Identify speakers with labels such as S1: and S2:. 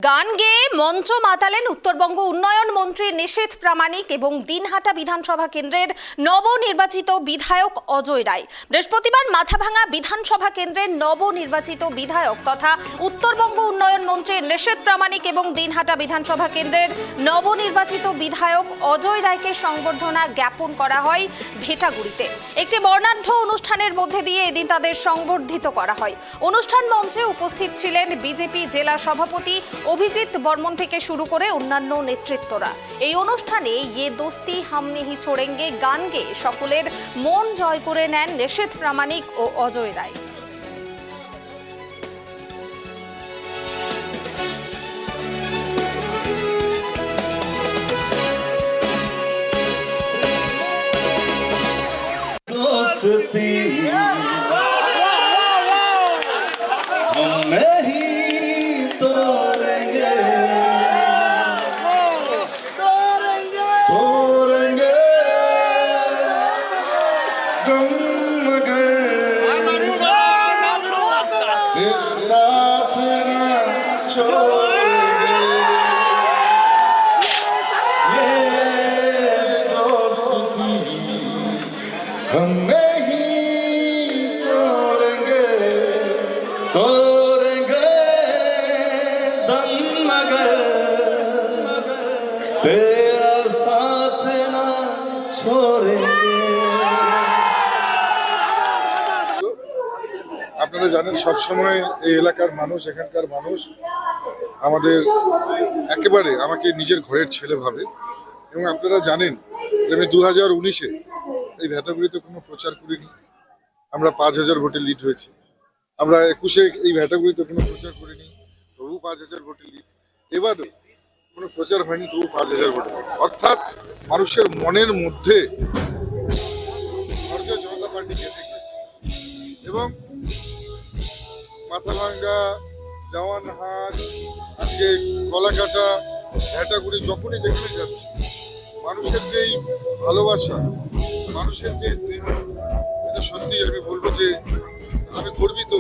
S1: গান গেয়ে মঞ্চ মাতালেন উত্তরবঙ্গ উন্নয়ন মন্ত্রী নিশীথ প্রামাণিক এবং দিনহাটা বিধানসভা কেন্দ্রের নবনির্বাচিত বিধায়ক অজয় রায়। বৃহস্পতিবার মাথাভাঙা বিধানসভা কেন্দ্রের নবনির্বাচিত বিধায়ক তথা উত্তরবঙ্গ উন্নয়ন মন্ত্রী নিশীথ প্রামাণিক এবং দিনহাটা বিধানসভা কেন্দ্রের নবনির্বাচিত বিধায়ক অজয় রায়কে সংবর্ধনা জ্ঞাপন করা হয় ভেটাগুড়িতে। একটি বর্ণাঢ্য অনুষ্ঠানের মধ্যে দিয়ে এদিন তাদের সংবর্ধিত করা হয়। অনুষ্ঠান মঞ্চে উপস্থিত ছিলেন বিজেপি জেলা সভাপতি অভিজিৎ বর্মন থেকে শুরু করে অন্যান্য নেতৃত্বরা। এই অনুষ্ঠানে ইয়ে দোস্তি হাম নেহি ছোড়েঙ্গে গান গেয়ে সকলের মন জয় করে নেন নিশীথ প্রামাণিক ও অজয় রায়।
S2: हम नहीं तोड़ेंगे तोड़ेंगे दम मगर तेरा साथ ना छोड़ेंगे। আপনারা জানেন সব সময় এই এলাকার মানুষ এখানকার মানুষ আমাদের একেবারে আমাকে নিজের ঘরের ছেলে ভাবে এবং আপনারা জানেন যে আমি 2019-এ এই ভেটাগুড়িতে কোনো প্রচার করিনি। আমরা 5000 ভোটে লিড হয়েছি। আমরা 21-এ এই ভেটাগুড়িতে কোনো প্রচার করিনি, তবু 5000 ভোটে লিড। এবারও কোনো প্রচার হয়নি, তবু 5000 ভোটে লিড। অর্থাৎ মানুষের মনের মধ্যে ভারতীয় জনতা পার্টি গেঁথে গেছে এবং মাথাভাঙ্গা, জওয়ানহাট, আজকে কলাকাটা, ভেটাগুড়ি যখনই যেখানে যাচ্ছি মানুষের যেই ভালোবাসা, মানুষের যে স্নেহ, এটা সত্যি আমি বলবো যে আমি গর্বিত।